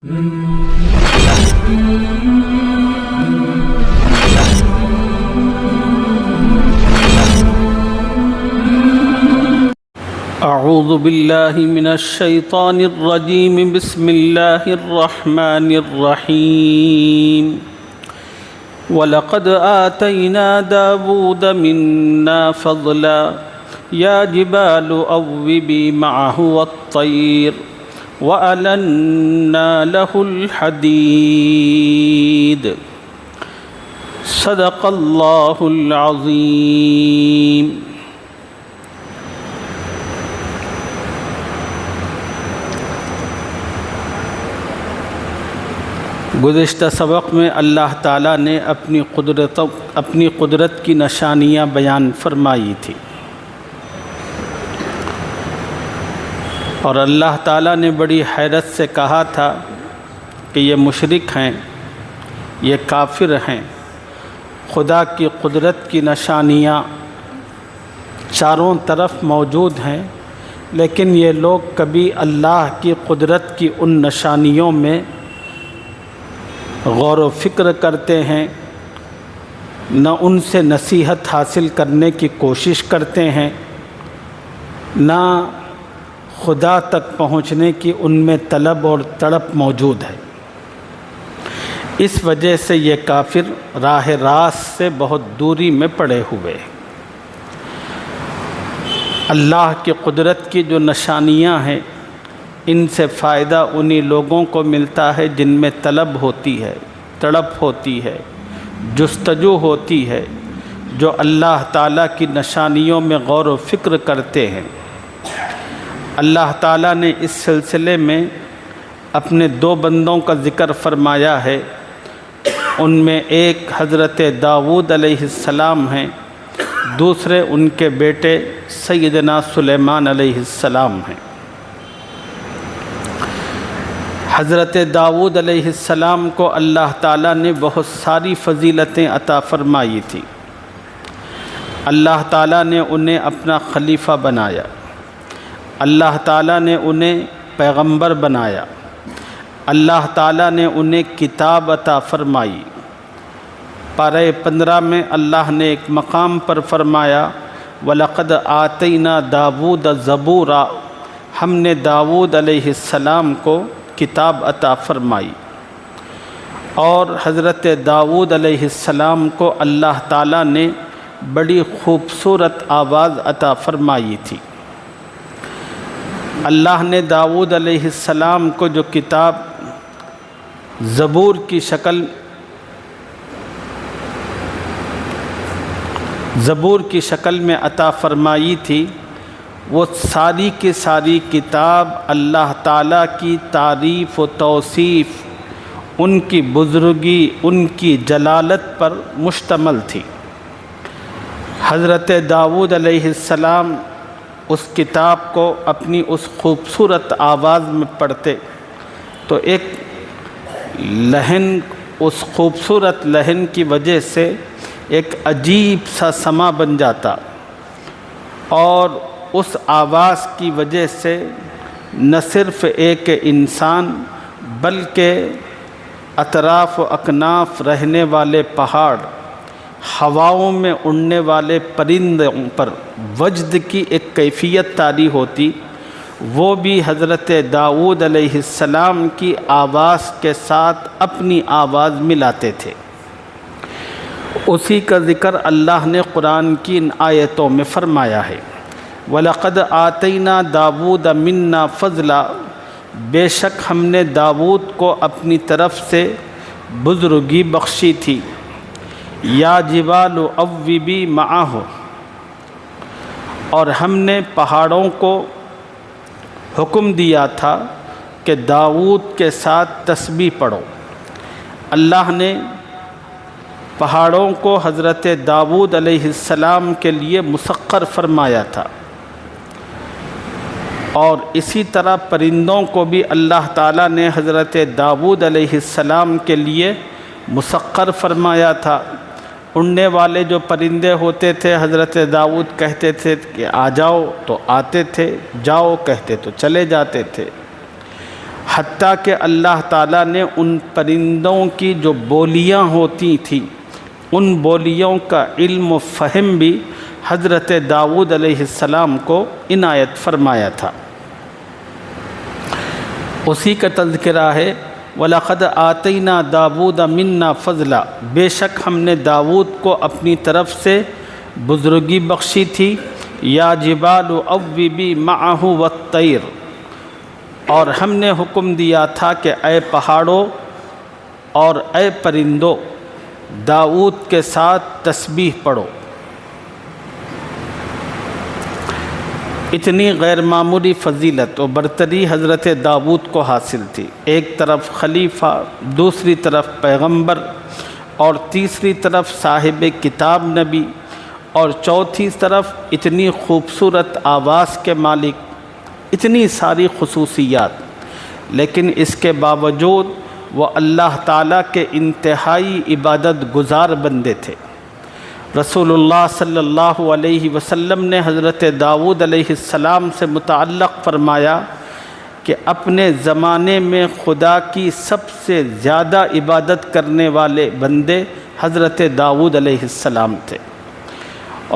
اعوذ باللہ من الشیطان الرجیم بسم اللہ الرحمن الرحیم وَلَقَدْ آتَيْنَا دَاوُودَ مِنَّا فَضْلًا يَا جِبَالُ أَوِّبِي مَعَهُ وَالطَّيْرَ وَأَلَنَّا لَهُ الْحَدِيدَ صدق اللہ العظیم۔ گزشتہ سبق میں اللہ تعالیٰ نے اپنی قدرت کی نشانیاں بیان فرمائی تھی، اور اللہ تعالیٰ نے بڑی حیرت سے کہا تھا کہ یہ مشرک ہیں، یہ کافر ہیں، خدا کی قدرت کی نشانیاں چاروں طرف موجود ہیں، لیکن یہ لوگ کبھی اللہ کی قدرت کی ان نشانیوں میں غور و فکر کرتے ہیں، نہ ان سے نصیحت حاصل کرنے کی کوشش کرتے ہیں، نہ خدا تک پہنچنے کی ان میں طلب اور تڑپ موجود ہے۔ اس وجہ سے یہ کافر راہ راست سے بہت دوری میں پڑے ہوئے۔ اللہ کی قدرت کی جو نشانیاں ہیں، ان سے فائدہ انہی لوگوں کو ملتا ہے جن میں طلب ہوتی ہے، تڑپ ہوتی ہے، جستجو ہوتی ہے، جو اللہ تعالیٰ کی نشانیوں میں غور و فکر کرتے ہیں۔ اللہ تعالیٰ نے اس سلسلے میں اپنے دو بندوں کا ذکر فرمایا ہے، ان میں ایک حضرت داؤد علیہ السلام ہیں، دوسرے ان کے بیٹے سیدنا سلیمان علیہ السلام ہیں۔ حضرت داؤد علیہ السلام کو اللہ تعالیٰ نے بہت ساری فضیلتیں عطا فرمائی تھی۔ اللہ تعالیٰ نے انہیں اپنا خلیفہ بنایا، اللہ تعالیٰ نے انہیں پیغمبر بنایا، اللہ تعالیٰ نے انہیں کتاب عطا فرمائی۔ پارہ 15 میں اللہ نے ایک مقام پر فرمایا وَلَقَدْ آتَيْنَا دَاوُودَ زَبُورًا، ہم نے داؤد علیہ السلام کو کتاب عطا فرمائی۔ اور حضرت داؤد علیہ السلام کو اللہ تعالیٰ نے بڑی خوبصورت آواز عطا فرمائی تھی۔ اللہ نے داؤد علیہ السلام کو جو کتاب زبور کی شکل میں عطا فرمائی تھی، وہ ساری کی ساری کتاب اللہ تعالیٰ کی تعریف و توصیف، ان کی بزرگی، ان کی جلالت پر مشتمل تھی۔ حضرت داؤد علیہ السلام اس کتاب کو اپنی اس خوبصورت آواز میں پڑھتے تو ایک لہن، اس خوبصورت لہن کی وجہ سے ایک عجیب سا سما بن جاتا، اور اس آواز کی وجہ سے نہ صرف ایک انسان بلکہ اطراف و اکناف رہنے والے پہاڑ، ہواؤں میں اڑنے والے پرندوں پر وجد کی ایک کیفیت طاری ہوتی، وہ بھی حضرت داؤد علیہ السلام کی آواز کے ساتھ اپنی آواز ملاتے تھے۔ اسی کا ذکر اللہ نے قرآن کی ان آیتوں میں فرمایا ہے، وَلَقَدْ آتَيْنَا دَاوُودَ مِنَّا فَضْلًا، بے شک ہم نے داؤد کو اپنی طرف سے بزرگی بخشی تھی۔ یا جبال اوبی معہ، اور ہم نے پہاڑوں کو حکم دیا تھا کہ داؤد کے ساتھ تسبیح پڑھو۔ اللہ نے پہاڑوں کو حضرت داؤد علیہ السلام کے لیے مسخر فرمایا تھا، اور اسی طرح پرندوں کو بھی اللہ تعالیٰ نے حضرت داؤد علیہ السلام کے لیے مسخر فرمایا تھا۔ اڑنے والے جو پرندے ہوتے تھے، حضرت داؤد کہتے تھے کہ آ جاؤ تو آتے تھے، جاؤ کہتے تو چلے جاتے تھے۔ حتیٰ کہ اللہ تعالیٰ نے ان پرندوں کی جو بولیاں ہوتی تھیں ان بولیوں کا علم و فہم بھی حضرت داؤد علیہ السلام کو عنایت فرمایا تھا۔ اسی کا تذکرہ ہے وَلَقَدْ آتَيْنَا دَاوُودَ مِنَّا فَضْلًا، بے شک ہم نے داؤد کو اپنی طرف سے بزرگی بخشی تھی۔ یا جبال اوبی معہ والطیر، اور ہم نے حکم دیا تھا کہ اے پہاڑوں اور اے پرندوں داؤد کے ساتھ تسبیح پڑھو۔ اتنی غیر معمولی فضیلت و برتری حضرت داؤد کو حاصل تھی، ایک طرف خلیفہ، دوسری طرف پیغمبر، اور تیسری طرف صاحب کتاب نبی، اور چوتھی طرف اتنی خوبصورت آواز کے مالک، اتنی ساری خصوصیات، لیکن اس کے باوجود وہ اللہ تعالیٰ کے انتہائی عبادت گزار بندے تھے۔ رسول اللہ صلی اللہ علیہ وسلم نے حضرت داؤد علیہ السلام سے متعلق فرمایا کہ اپنے زمانے میں خدا کی سب سے زیادہ عبادت کرنے والے بندے حضرت داؤد علیہ السلام تھے،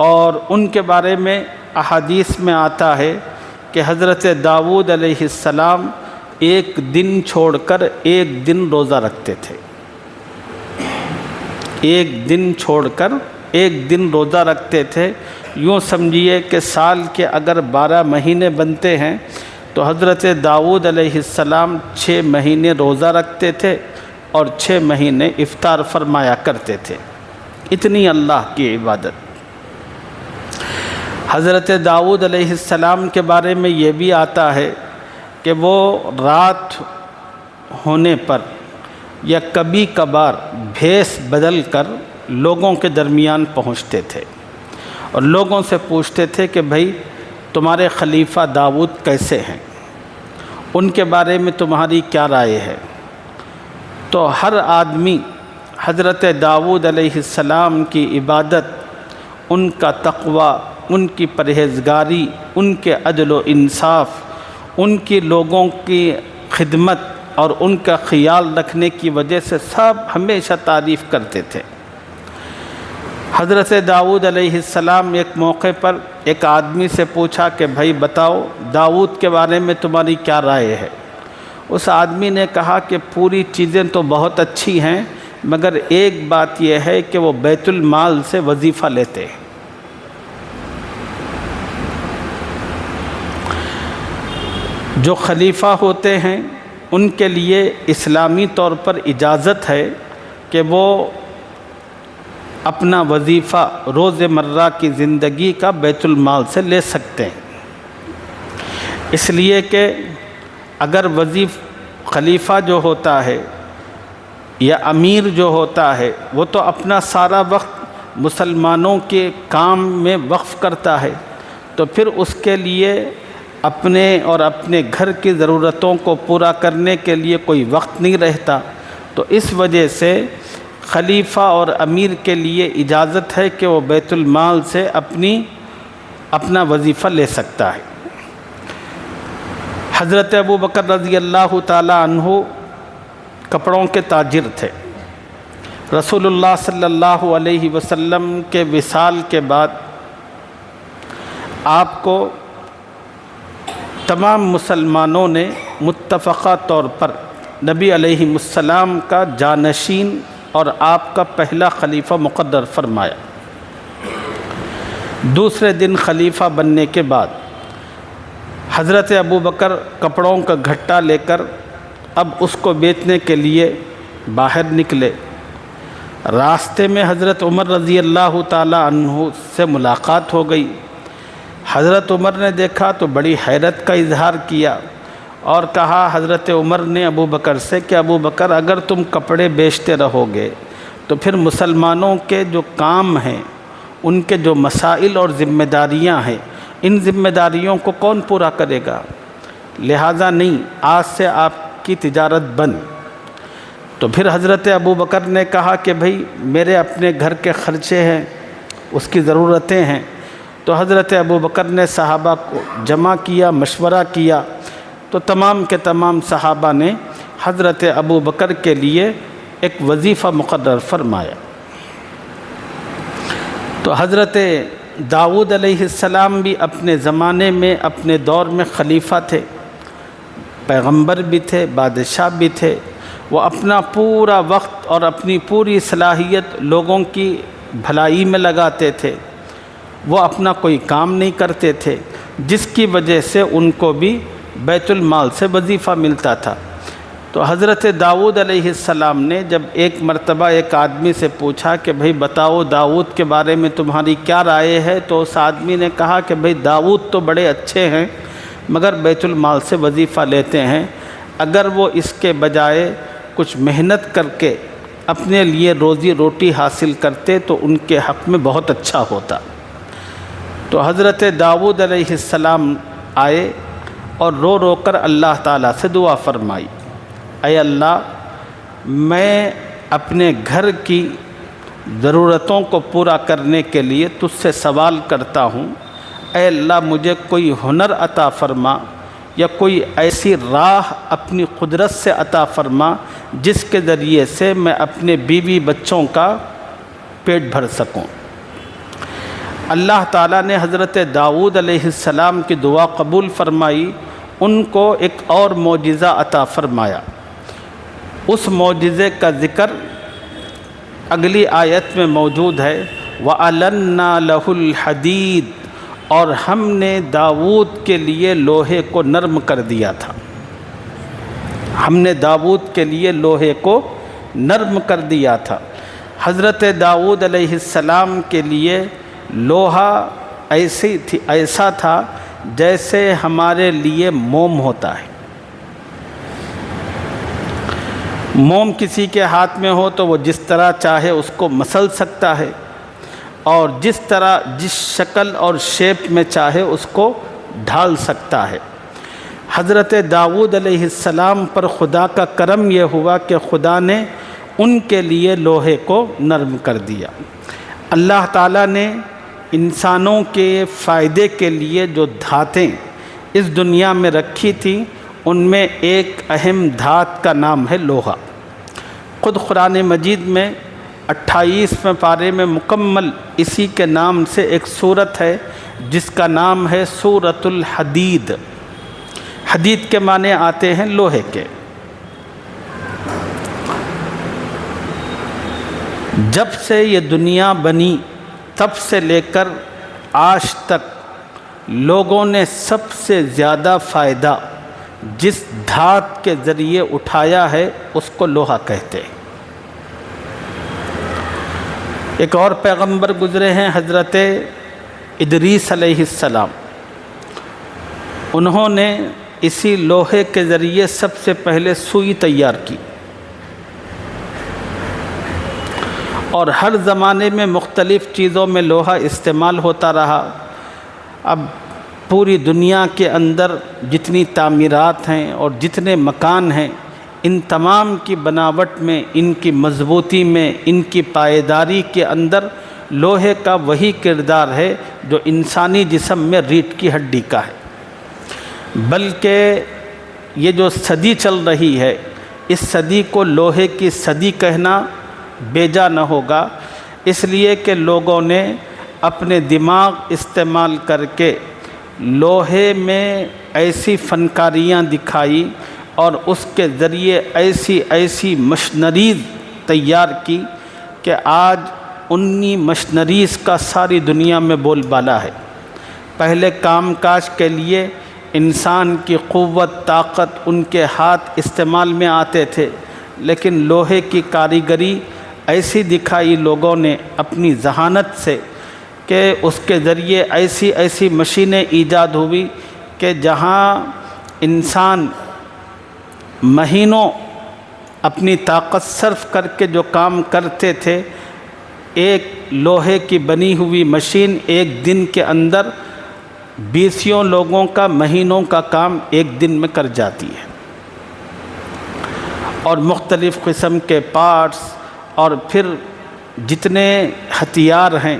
اور ان کے بارے میں احادیث میں آتا ہے کہ حضرت داؤد علیہ السلام ایک دن چھوڑ کر ایک دن روزہ رکھتے تھے، ایک دن چھوڑ کر ایک دن روزہ رکھتے تھے۔ یوں سمجھیے کہ سال کے اگر 12 مہینے بنتے ہیں تو حضرت داؤد علیہ السلام 6 مہینے روزہ رکھتے تھے اور 6 مہینے افطار فرمایا کرتے تھے، اتنی اللہ کی عبادت۔ حضرت داؤد علیہ السلام کے بارے میں یہ بھی آتا ہے کہ وہ رات ہونے پر یا کبھی کبھار بھیس بدل کر لوگوں کے درمیان پہنچتے تھے اور لوگوں سے پوچھتے تھے کہ بھائی تمہارے خلیفہ داؤد کیسے ہیں، ان کے بارے میں تمہاری کیا رائے ہے؟ تو ہر آدمی حضرت داؤد علیہ السلام کی عبادت، ان کا تقوی، ان کی پرہیزگاری، ان کے عدل و انصاف، ان کی لوگوں کی خدمت اور ان کا خیال رکھنے کی وجہ سے سب ہمیشہ تعریف کرتے تھے۔ حضرت داؤد علیہ السلام ایک موقع پر ایک آدمی سے پوچھا کہ بھائی بتاؤ داؤد کے بارے میں تمہاری کیا رائے ہے؟ اس آدمی نے کہا کہ پوری چیزیں تو بہت اچھی ہیں، مگر ایک بات یہ ہے کہ وہ بیت المال سے وظیفہ لیتے ہیں۔ جو خلیفہ ہوتے ہیں ان کے لیے اسلامی طور پر اجازت ہے کہ وہ اپنا وظیفہ روز مرہ کی زندگی کا بیت المال سے لے سکتے ہیں، اس لیے کہ اگر خلیفہ جو ہوتا ہے یا امیر جو ہوتا ہے وہ تو اپنا سارا وقت مسلمانوں کے کام میں وقف کرتا ہے، تو پھر اس کے لیے اپنے اور اپنے گھر کی ضرورتوں کو پورا کرنے کے لیے کوئی وقت نہیں رہتا۔ تو اس وجہ سے خلیفہ اور امیر کے لیے اجازت ہے کہ وہ بیت المال سے اپنا وظیفہ لے سکتا ہے۔ حضرت ابو بکر رضی اللہ تعالی عنہ کپڑوں کے تاجر تھے۔ رسول اللہ صلی اللہ علیہ وسلم کے وصال کے بعد آپ کو تمام مسلمانوں نے متفقہ طور پر نبی علیہ السلام کا جانشین اور آپ کا پہلا خلیفہ مقرر فرمایا۔ دوسرے دن خلیفہ بننے کے بعد حضرت ابو بکر کپڑوں کا گھٹا لے کر اب اس کو بیچنے کے لیے باہر نکلے۔ راستے میں حضرت عمر رضی اللہ تعالی عنہ سے ملاقات ہو گئی۔ حضرت عمر نے دیکھا تو بڑی حیرت کا اظہار کیا اور کہا حضرت عمر نے ابو بکر سے کہ ابو بکر اگر تم کپڑے بیچتے رہو گے تو پھر مسلمانوں کے جو کام ہیں، ان کے جو مسائل اور ذمہ داریاں ہیں، ان ذمہ داریوں کو کون پورا کرے گا؟ لہٰذا نہیں، آج سے آپ کی تجارت بند۔ تو پھر حضرت ابو بکر نے کہا کہ بھئی میرے اپنے گھر کے خرچے ہیں، اس کی ضرورتیں ہیں۔ تو حضرت ابو بکر نے صحابہ کو جمع کیا، مشورہ کیا، تو تمام کے تمام صحابہ نے حضرت ابو بکر کے لیے ایک وظیفہ مقرر فرمایا۔ تو حضرت داؤد علیہ السلام بھی اپنے زمانے میں اپنے دور میں خلیفہ تھے، پیغمبر بھی تھے، بادشاہ بھی تھے۔ وہ اپنا پورا وقت اور اپنی پوری صلاحیت لوگوں کی بھلائی میں لگاتے تھے، وہ اپنا کوئی کام نہیں کرتے تھے، جس کی وجہ سے ان کو بھی بیت المال سے وظیفہ ملتا تھا۔ تو حضرت داؤد علیہ السلام نے جب ایک مرتبہ ایک آدمی سے پوچھا کہ بھئی بتاؤ داؤد کے بارے میں تمہاری کیا رائے ہے، تو اس آدمی نے کہا کہ بھئی داؤد تو بڑے اچھے ہیں مگر بیت المال سے وظیفہ لیتے ہیں، اگر وہ اس کے بجائے کچھ محنت کر کے اپنے لیے روزی روٹی حاصل کرتے تو ان کے حق میں بہت اچھا ہوتا۔ تو حضرت داؤد علیہ السلام آئے اور رو رو کر اللہ تعالیٰ سے دعا فرمائی، اے اللہ میں اپنے گھر کی ضرورتوں کو پورا کرنے کے لیے تجھ سے سوال کرتا ہوں، اے اللہ مجھے کوئی ہنر عطا فرما یا کوئی ایسی راہ اپنی قدرت سے عطا فرما جس کے ذریعے سے میں اپنے بیوی بچوں کا پیٹ بھر سکوں۔ اللہ تعالیٰ نے حضرت داؤد علیہ السلام کی دعا قبول فرمائی، ان کو ایک اور معجزہ عطا فرمایا۔ اس معجزے کا ذکر اگلی آیت میں موجود ہے، وَأَلَنَّا لَهُ الْحَدِيدَ، اور ہم نے داؤد کے لیے لوہے کو نرم کر دیا تھا۔ ہم نے داؤد کے لیے لوہے کو نرم کر دیا تھا۔ حضرت داؤد علیہ السلام کے لیے لوہا ایسا تھا جیسے ہمارے لیے موم ہوتا ہے۔ موم کسی کے ہاتھ میں ہو تو وہ جس طرح چاہے اس کو مسل سکتا ہے، اور جس طرح جس شکل اور شیپ میں چاہے اس کو ڈھال سکتا ہے۔ حضرت داؤد علیہ السلام پر خدا کا کرم یہ ہوا کہ خدا نے ان کے لیے لوہے کو نرم کر دیا۔ اللہ تعالیٰ نے انسانوں کے فائدے کے لیے جو دھاتیں اس دنیا میں رکھی تھیں ان میں ایک اہم دھات کا نام ہے لوہا۔ خود قرآن مجید میں 28ویں پارے میں مکمل اسی کے نام سے ایک سورت ہے جس کا نام ہے سورۃ الحدید۔ حدید کے معنی آتے ہیں لوہے کے۔ جب سے یہ دنیا بنی تب سے لے کر آج تک لوگوں نے سب سے زیادہ فائدہ جس دھات کے ذریعے اٹھایا ہے اس کو لوہا کہتے ہیں۔ ایک اور پیغمبر گزرے ہیں حضرت ادریس علیہ السلام، انہوں نے اسی لوہے کے ذریعے سب سے پہلے سوئی تیار کی، اور ہر زمانے میں مختلف چیزوں میں لوہا استعمال ہوتا رہا۔ اب پوری دنیا کے اندر جتنی تعمیرات ہیں اور جتنے مکان ہیں، ان تمام کی بناوٹ میں، ان کی مضبوطی میں، ان کی پائیداری کے اندر لوہے کا وہی کردار ہے جو انسانی جسم میں ریڑھ کی ہڈی کا ہے۔ بلکہ یہ جو صدی چل رہی ہے، اس صدی کو لوہے کی صدی کہنا بیجا نہ ہوگا، اس لیے کہ لوگوں نے اپنے دماغ استعمال کر کے لوہے میں ایسی فنکاریاں دکھائی اور اس کے ذریعے ایسی مشنریز تیار کی کہ آج انہی مشنریز کا ساری دنیا میں بول بالا ہے۔ پہلے کام کاج کے لیے انسان کی قوت طاقت ان کے ہاتھ استعمال میں آتے تھے، لیکن لوہے کی کاریگری ایسی دکھائی لوگوں نے اپنی ذہانت سے کہ اس کے ذریعے ایسی مشینیں ایجاد ہوئی کہ جہاں انسان مہینوں اپنی طاقت صرف کر کے جو کام کرتے تھے، ایک لوہے کی بنی ہوئی مشین ایک دن کے اندر 20 لوگوں کا مہینوں کا کام ایک دن میں کر جاتی ہے۔ اور مختلف قسم کے پارٹس اور پھر جتنے ہتھیار ہیں،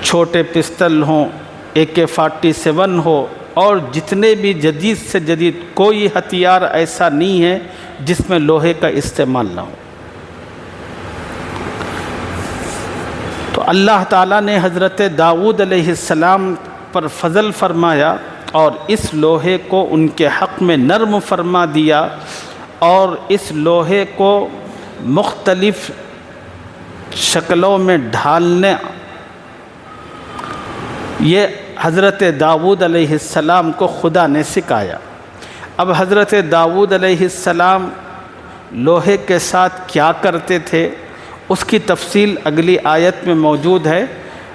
چھوٹے پستل ہوں، AK-47 ہو اور جتنے بھی جدید سے جدید کوئی ہتھیار ایسا نہیں ہے جس میں لوہے کا استعمال نہ ہو۔ تو اللہ تعالیٰ نے حضرت داؤد علیہ السلام پر فضل فرمایا اور اس لوہے کو ان کے حق میں نرم فرما دیا، اور اس لوہے کو مختلف شکلوں میں ڈھالنے، یہ حضرت داؤد علیہ السلام کو خدا نے سکھایا۔ اب حضرت داؤد علیہ السلام لوہے کے ساتھ کیا کرتے تھے اس کی تفصیل اگلی آیت میں موجود ہے۔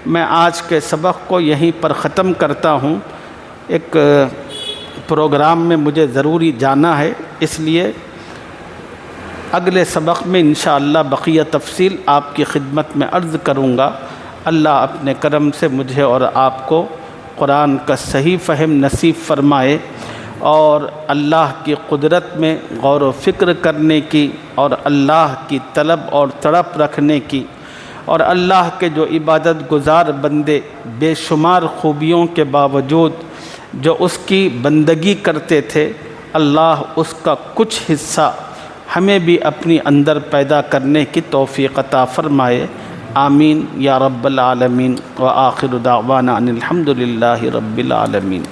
میں آج کے سبق کو یہیں پر ختم کرتا ہوں، ایک پروگرام میں مجھے ضروری جانا ہے، اس لیے اگلے سبق میں انشاءاللہ بقیہ تفصیل آپ کی خدمت میں عرض کروں گا۔ اللہ اپنے کرم سے مجھے اور آپ کو قرآن کا صحیح فہم نصیب فرمائے، اور اللہ کی قدرت میں غور و فکر کرنے کی، اور اللہ کی طلب اور تڑپ رکھنے کی، اور اللہ کے جو عبادت گزار بندے بے شمار خوبیوں کے باوجود جو اس کی بندگی کرتے تھے، اللہ اس کا کچھ حصہ ہمیں بھی اپنی اندر پیدا کرنے کی توفیق عطا فرمائے۔ آمین یا رب العالمین، وآخر دعوانا ان الحمد للہ رب العالمین۔